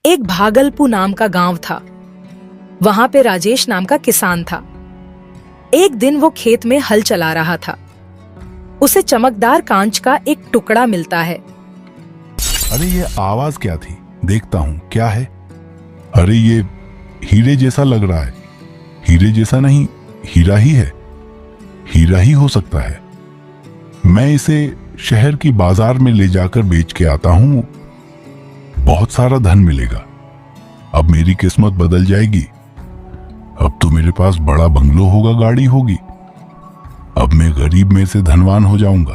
एक भागलपुर नाम का गांव था। वहां पे राजेश नाम का किसान था। एक दिन वो खेत में हल चला रहा था। उसे चमकदार कांच का एक टुकड़ा मिलता है। अरे ये आवाज क्या थी? देखता हूँ क्या है। अरे ये हीरे जैसा लग रहा है। हीरे जैसा नहीं, हीरा ही है। हीरा ही हो सकता है। मैं इसे शहर की बाजार में ले जाकर बेच के आता हूँ। बहुत सारा धन मिलेगा। अब मेरी किस्मत बदल जाएगी। अब तो मेरे पास बड़ा बंगलो होगा, गाड़ी होगी। अब मैं गरीब में से धनवान हो जाऊंगा।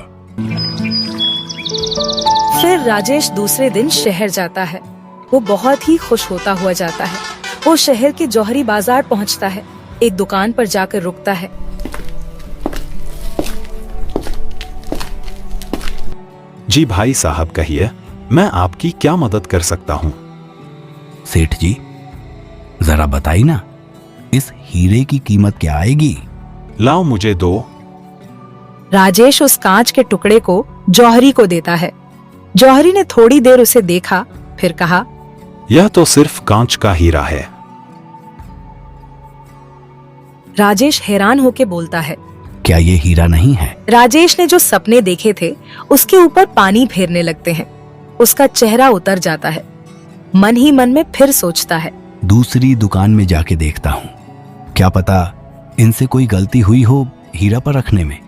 फिर राजेश दूसरे दिन शहर जाता है। वो बहुत ही खुश होता हुआ जाता है। वो शहर के जौहरी बाजार पहुंचता है। एक दुकान पर जाकर रुकता है। जी भाई साहब, कहिए, मैं आपकी क्या मदद कर सकता हूँ? सेठ जी, जरा बताइए ना, इस हीरे की कीमत क्या आएगी? लाओ मुझे दो। राजेश उस कांच के टुकड़े को जौहरी को देता है। जौहरी ने थोड़ी देर उसे देखा, फिर कहा, यह तो सिर्फ कांच का हीरा है। राजेश हैरान होके बोलता है, क्या ये हीरा नहीं है? राजेश ने जो सपने देखे थे उसके ऊपर पानी फेरने लगते हैं। उसका चेहरा उतर जाता है। मन ही मन में फिर सोचता है, दूसरी दुकान में जाके देखता हूँ। क्या पता इनसे कोई गलती हुई हो हीरा पर रखने में।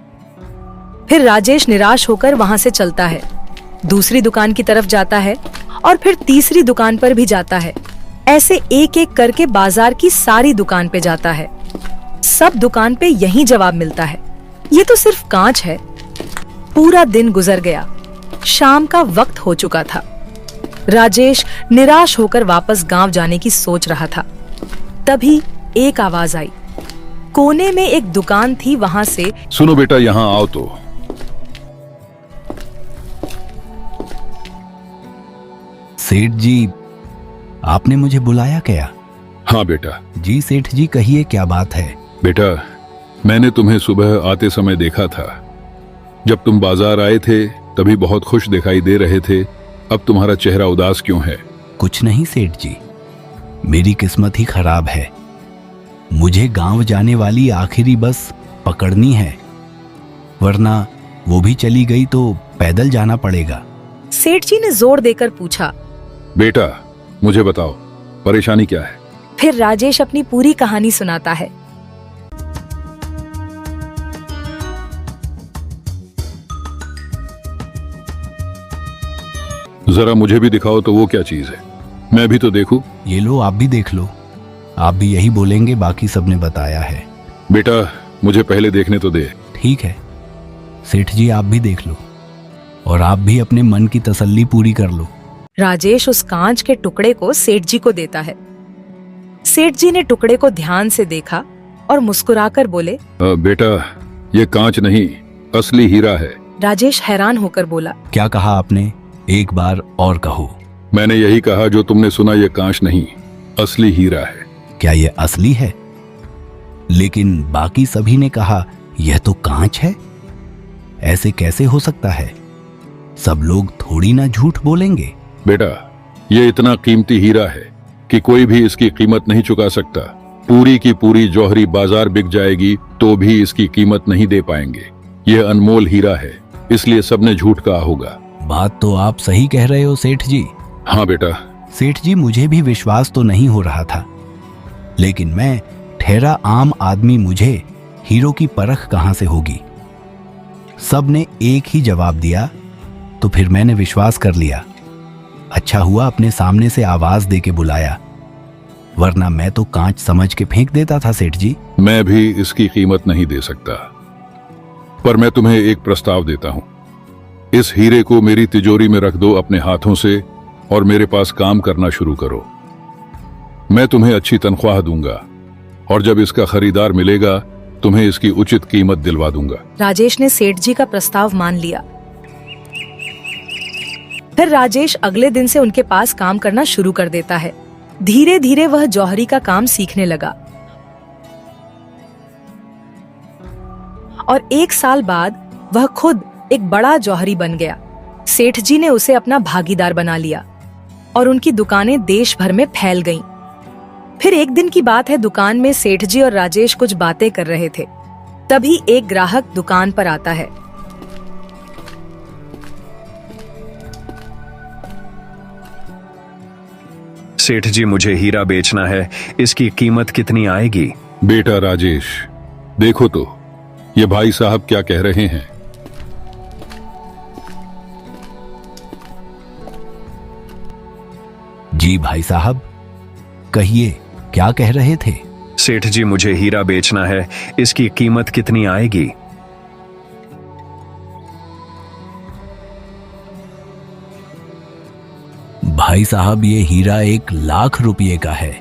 फिर राजेश निराश होकर वहां से चलता है। दूसरी दुकान की तरफ जाता है और फिर तीसरी दुकान पर भी जाता है। ऐसे एक एक करके बाजार की सारी दुकान पे जाता है। सब दुकान पे यही जवाब मिलता है, ये तो सिर्फ कांच है। पूरा दिन गुजर गया। शाम का वक्त हो चुका था। राजेश निराश होकर वापस गांव जाने की सोच रहा था। तभी एक आवाज आई। कोने में एक दुकान थी, वहां से, सुनो बेटा, यहाँ आओ तो। सेठ जी, आपने मुझे बुलाया क्या? हाँ बेटा। जी सेठ जी, कहिए क्या बात है? बेटा, मैंने तुम्हें सुबह आते समय देखा था। जब तुम बाजार आए थे तभी बहुत खुश दिखाई दे रहे थे। अब तुम्हारा चेहरा उदास क्यों है? कुछ नहीं सेठ जी, मेरी किस्मत ही खराब है। मुझे गांव जाने वाली आखिरी बस पकड़नी है, वरना वो भी चली गई तो पैदल जाना पड़ेगा। सेठ जी ने जोर देकर पूछा, बेटा मुझे बताओ, परेशानी क्या है? फिर राजेश अपनी पूरी कहानी सुनाता है। जरा मुझे भी दिखाओ तो, वो क्या चीज है? मैं भी तो देखूं। ये लो, आप भी देख लो। आप भी यही बोलेंगे, बाकी सबने बताया है। बेटा मुझे पहले देखने तो दे। ठीक है सेठ जी, आप भी देख लो और आप भी अपने मन की तसल्ली पूरी कर लो। राजेश उस कांच के टुकड़े को सेठ जी को देता है। सेठ जी ने टुकड़े को ध्यान से देखा और मुस्कुराकर बोले, बेटा ये कांच नहीं, असली हीरा है। राजेश हैरान होकर बोला, क्या कहा आपने? एक बार और कहो। मैंने यही कहा जो तुमने सुना, ये कांच नहीं, असली हीरा है। क्या ये असली है? लेकिन बाकी सभी ने कहा यह तो कांच है। ऐसे कैसे हो सकता है? सब लोग थोड़ी ना झूठ बोलेंगे। बेटा ये इतना कीमती हीरा है कि कोई भी इसकी कीमत नहीं चुका सकता। पूरी की पूरी जौहरी बाजार बिक जाएगी तो भी इसकी कीमत नहीं दे पाएंगे। यह अनमोल हीरा है, इसलिए सबने झूठ कहा होगा। बात तो आप सही कह रहे हो सेठ जी। हाँ बेटा। सेठ जी, मुझे भी विश्वास तो नहीं हो रहा था, लेकिन मैं ठहरा आम आदमी, मुझे हीरो की परख कहां से होगी? सब ने एक ही जवाब दिया तो फिर मैंने विश्वास कर लिया। अच्छा हुआ अपने सामने से आवाज दे के बुलाया, वरना मैं तो कांच समझ के फेंक देता था सेठ जी। मैं भी इसकी कीमत नहीं दे सकता, पर मैं तुम्हें एक प्रस्ताव देता हूं। इस हीरे को मेरी तिजोरी में रख दो अपने हाथों से और मेरे पास काम करना शुरू करो। मैं तुम्हें अच्छी तनख्वाह दूंगा और जब इसका खरीदार मिलेगा तुम्हें इसकी उचित कीमत दिलवा दूंगा। राजेश ने सेठ जी का प्रस्ताव मान लिया। फिर राजेश अगले दिन से उनके पास काम करना शुरू कर देता है। धीरे धीरे वह जौहरी का काम सीखने लगा और 1 साल बाद वह खुद एक बड़ा जौहरी बन गया। सेठ जी ने उसे अपना भागीदार बना लिया। और उनकी दुकानें देश भर में फैल गईं। फिर एक दिन की बात है, दुकान में सेठ जी और राजेश कुछ बातें कर रहे थे। तभी एक ग्राहक दुकान पर आता है। सेठ जी, मुझे हीरा बेचना है, इसकी कीमत कितनी आएगी? बेटा राजेश, देखो तो ये भाई साहब क्या कह रहे हैं। जी भाई साहब, कहिए क्या कह रहे थे? सेठ जी, मुझे हीरा बेचना है, इसकी कीमत कितनी आएगी? भाई साहब, ये हीरा 1,00,000 रुपये का है।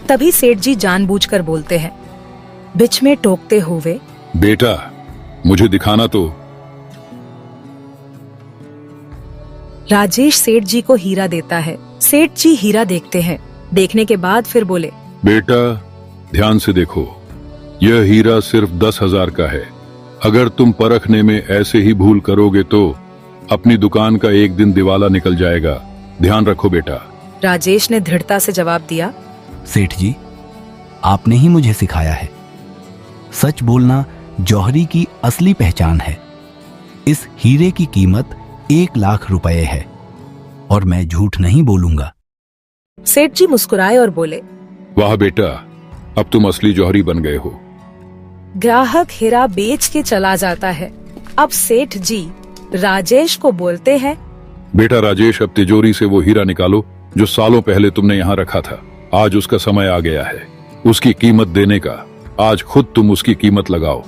तभी सेठ जी जानबूझकर बोलते हैं, बीच में टोकते हुए, बेटा मुझे दिखाना तो। राजेश सेठ जी को हीरा देता है। सेठ जी हीरा देखते हैं। देखने के बाद फिर बोले, बेटा ध्यान से देखो, यह हीरा सिर्फ 10,000 का है। अगर तुम परखने में ऐसे ही भूल करोगे तो अपनी दुकान का एक दिन दिवाला निकल जाएगा। ध्यान रखो बेटा। राजेश ने दृढ़ता से जवाब दिया, सेठ जी, आपने ही मुझे सिखाया है। सच बोलना जौहरी की असली पहचान है। इस हीरे की कीमत 1,00,000 रुपए है और मैं झूठ नहीं बोलूंगा। सेठ जी मुस्कुराए और बोले, वाह बेटा, अब तुम असली जौहरी बन गए हो। ग्राहक हीरा बेच के चला जाता है। अब सेठ जी राजेश को बोलते हैं, बेटा राजेश, अब तिजोरी से वो हीरा निकालो जो सालों पहले तुमने यहाँ रखा था। आज उसका समय आ गया है उसकी कीमत देने का। आज खुद तुम उसकी कीमत लगाओ।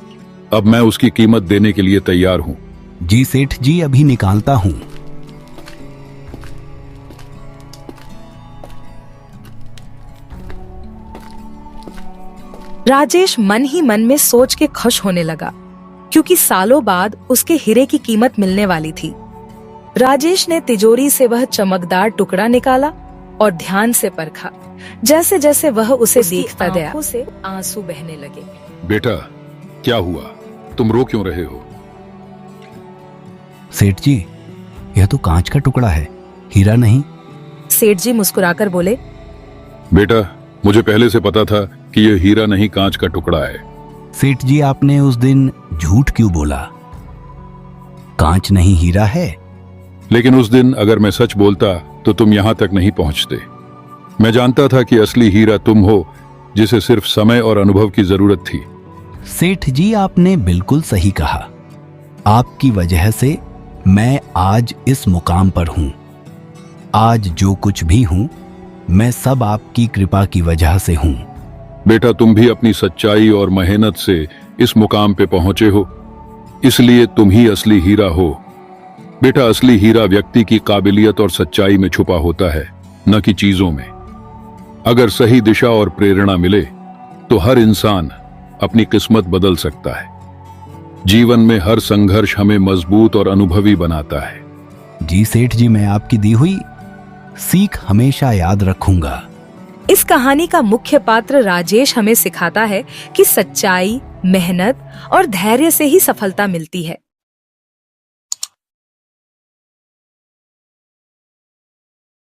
अब मैं उसकी कीमत देने के लिए तैयार हूँ। जी सेठ जी, अभी निकालता हूं। राजेश मन ही मन में सोच के खुश होने लगा, क्योंकि सालों बाद उसके हीरे की कीमत मिलने वाली थी। राजेश ने तिजोरी से वह चमकदार टुकड़ा निकाला और ध्यान से परखा। जैसे जैसे वह उसे देखता गया, आंखों से आंसू बहने लगे। बेटा क्या हुआ, तुम रो क्यों रहे हो? सेठ जी, यह तो कांच का टुकड़ा है, हीरा नहीं। सेठ जी मुस्कुराकर बोले, बेटा मुझे पहले से पता था कि यह हीरा नहीं कांच का टुकड़ा है। सेठ जी, आपने उस दिन झूठ क्यों बोला? कांच नहीं हीरा है। लेकिन उस दिन अगर मैं सच बोलता तो तुम यहाँ तक नहीं पहुँचते। मैं जानता था कि असली हीरा तुम हो, जिसे सिर्फ समय और अनुभव की जरूरत थी। सेठ जी, आपने बिल्कुल सही कहा। आपकी वजह से मैं आज इस मुकाम पर हूं। आज जो कुछ भी हूं, मैं सब आपकी कृपा की वजह से हूं। बेटा तुम भी अपनी सच्चाई और मेहनत से इस मुकाम पे पहुंचे हो, इसलिए तुम ही असली हीरा हो। बेटा असली हीरा व्यक्ति की काबिलियत और सच्चाई में छुपा होता है, न कि चीजों में। अगर सही दिशा और प्रेरणा मिले तो हर इंसान अपनी किस्मत बदल सकता है। जीवन में हर संघर्ष हमें मजबूत और अनुभवी बनाता है। जी सेठ जी, मैं आपकी दी हुई सीख हमेशा याद रखूंगा। इस कहानी का मुख्य पात्र राजेश हमें सिखाता है कि सच्चाई, मेहनत और धैर्य से ही सफलता मिलती है।